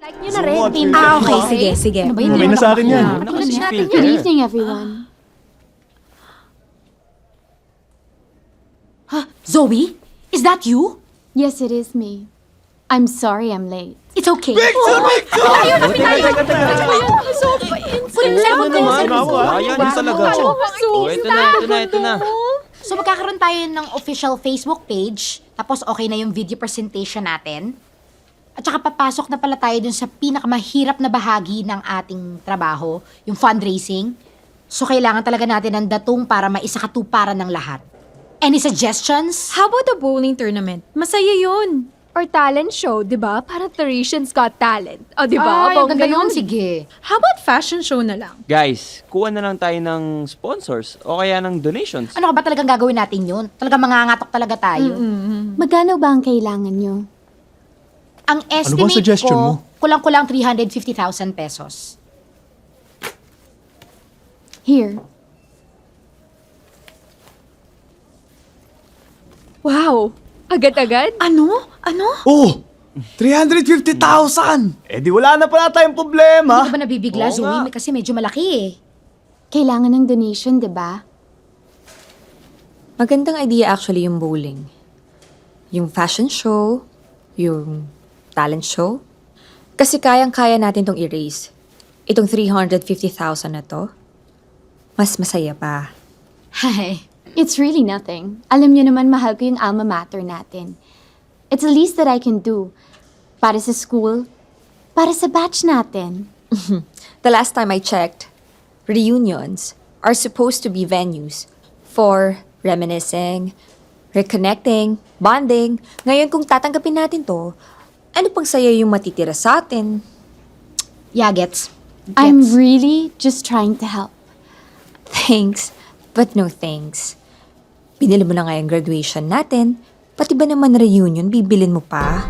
Like nyo na rin, team. Okay, sige, sige. Ano ba yun? Okay na sa akin yan. Nakatulad natin Good yan. evening, everyone. Zoe? Is that you? Yes, it is me. I'm sorry I'm late. It's okay. Ayaw na pinayo. Ayan, yun talaga. Ito na. So magkakaroon tayo ng official Facebook page, tapos okay na yung video presentation natin. At saka papasok na pala tayo dun sa pinakamahirap na bahagi ng ating trabaho, yung fundraising. So kailangan talaga natin ng datong para maisakatuparan ng lahat. Any suggestions? How about the bowling tournament? Masaya yun. Or talent show, di ba? Parang Parisians Got Talent. O, di ba? Ay, ang Bongga ganda nun. yun. Sige. How about fashion show na lang? Guys, kuha na lang tayo ng sponsors o kaya ng donations. Ano ka ba talagang gagawin natin yun? Talagang mangangatok talaga tayo. Magkano ba ang kailangan nyo? Ang estimate bang suggestion mo? kulang-kulang 350,000 pesos. Here. Wow! Agad-agad? Ano? Oh! 350,000! Eh di wala na pala tayong problema. Hindi ka ba nabibigla, Oo Zoe? nga. Kasi medyo malaki eh. Kailangan ng donation, di ba? Magandang idea actually yung bowling. Yung fashion show, yung talent show. Kasi kayang-kaya natin tong i-raise. Itong 350,000 na to, mas masaya pa. Hay. It's really nothing. Alam nyo naman mahal ko yung alma mater natin. It's the least that I can do. Para sa school, para sa batch natin. The last time I checked, reunions are supposed to be venues for reminiscing, reconnecting, bonding. Ngayon kung tatanggapin natin to, ano pang saya yung matitira sa atin? Yeah, gets. I'm really just trying to help. Thanks, but no thanks. Binili mo na nga yung graduation natin, pati ba naman reunion, bibilin mo pa?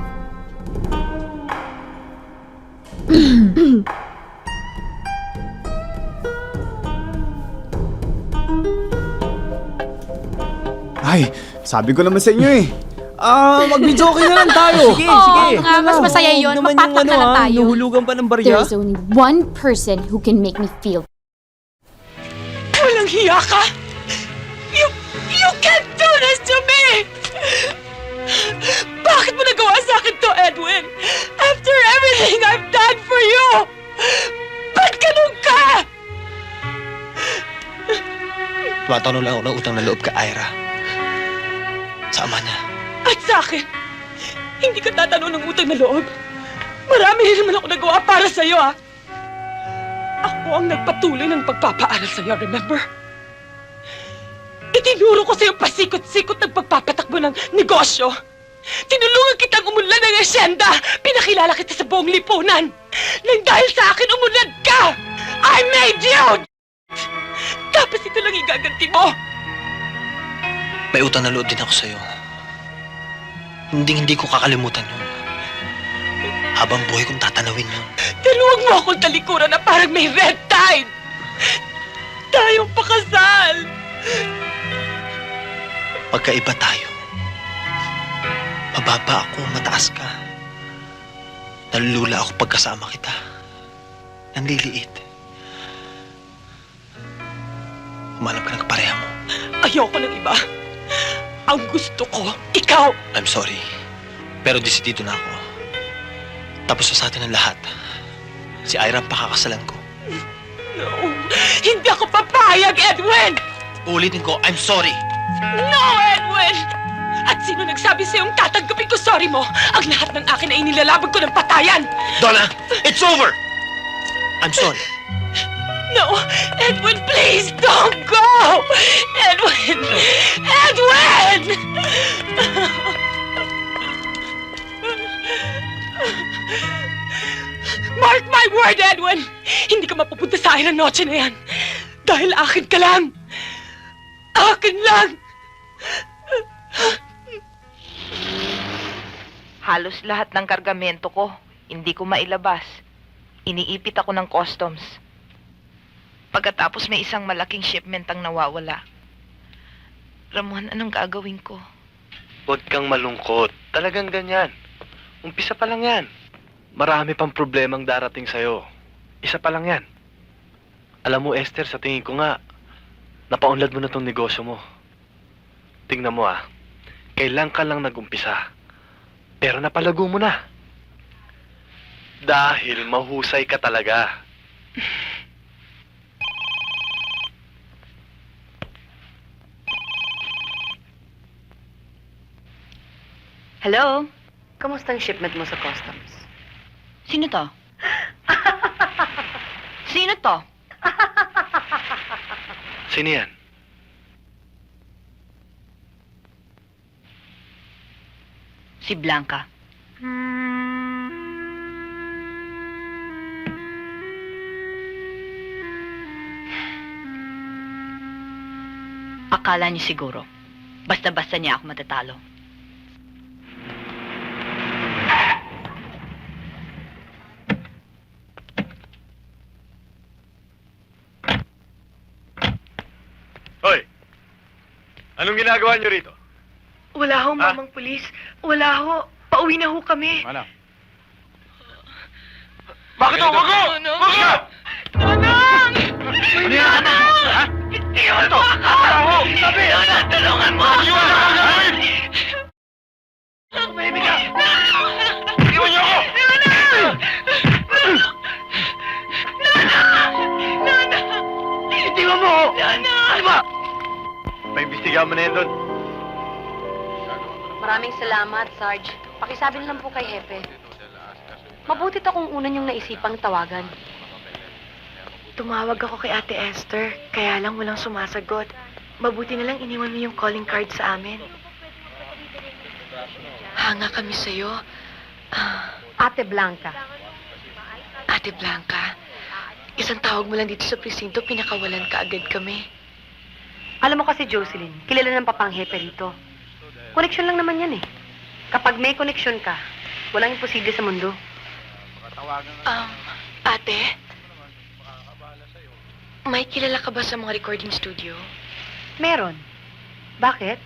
Ay, sabi ko naman sa inyo eh. Mag-video okay na lang tayo. Sige. nga, mas masaya yun. Huwag naman Magpapak na lang tayo. Nuhulugan pa ng barya. There's only one person who can make me feel. Walang hiya ka! You can't do this to me! Bakit mo nagawa sa akin to, Edwin? After everything I've done for you! Ba't ganun ka? Tumatanong lang ako ng utang na loob ka, Ira. Sa ama niya. At sa akin, hindi ka tatanong ng utang na loob. Marami rin naman ako nagawa para sa'yo, ah. Ako ang nagpatuloy ng pagpapaaral sa'yo, remember? Itinuro ko sa'yo pasikot-sikot ng pagpapatakbo ng negosyo. Tinulungan kitang umunlad ng asyenda. Pinakilala kita sa buong lipunan. Nang dahil sa akin, umunlad ka! I made you! Tapos ito lang igaganti mo. May utang na loob din ako sa'yo. Hindi ko kakalimutan yun. Habang buhay kong tatanawin yun. Pero huwag mo akong talikuran na parang may red tide. Tayong pakasal. Pagkaiba tayo. Mababa ako, mataas ka. Nalulula ako pagkasama kita. Nanliliit. Humanap ka ng kapareha mo. Ayoko ng iba. Ang gusto ko, ikaw. I'm sorry. Pero desidido na ako. Tapos na sa atin ang lahat. Si Ira ang pakakasalan ko. No, hindi ako papayag, Edwin! Uulitin ko, I'm sorry. No, Edwin! At sino nagsabi sa'yong tatanggapin ko sorry mo? Ang lahat ng akin ay nilalabag ko ng patayan! Donna, it's over! I'm sorry. No, Edwin, please don't go! Edwin! Edwin! Mark my word, Edwin! Hindi ka mapupunta sa akin ang noche na yan. Dahil akin ka lang. Akin lang! Halos lahat ng kargamento ko, hindi ko mailabas. Iniipit ako ng customs. Pagkatapos may isang malaking shipment ang nawawala. Ramon, anong gagawin ko? Huwag kang malungkot. Talagang ganyan. Umpisa pa lang yan. Marami pang problemang darating sa'yo. Isa pa lang yan. Alam mo, Esther, sa tingin ko nga, napaunlad mo na tong negosyo mo. Tingnan mo kailan ka lang nag-umpisa. Pero napalago mo na. Dahil mahusay ka talaga. Hello? Kamusta ang shipment mo sa customs? Sino to? Sino to? Sino yan? Si Blanca. Akala niyo siguro, basta-basta niya ako matatalo. Hoy! Anong ginagawa niyo rito? Wala ho, mamang pulis. Wala ho. Pauwi na ho kami. Ano? Bakit ako? Wag ka! Nanang! Ano yan? Ha? Iwan mo ako! Nanang, tulungan mo ako! Tumahimik ka! Iwan niyo ako! Itiwan mo ako! Ano ba? Paimbestigahan mo na yan doon. Maraming salamat, Sarge. Pakisabi lang po kay Hepe. Mabuti to kung una niyong naisipang tawagan. Tumawag ako kay Ate Esther, kaya lang walang sumasagot. Mabuti na lang iniwan mo yung calling card sa amin. Hanga kami sa'yo. Ate Blanca. Ate Blanca, isang tawag mo lang dito sa presinto, pinakawalan ka agad kami. Alam mo kasi, Jocelyn, kilala ng papang Hepe rito. Koneksyon lang naman yan eh. Kapag may koneksyon ka, walang imposible sa mundo. Ate? May kilala ka ba sa mga recording studio? Meron. Bakit?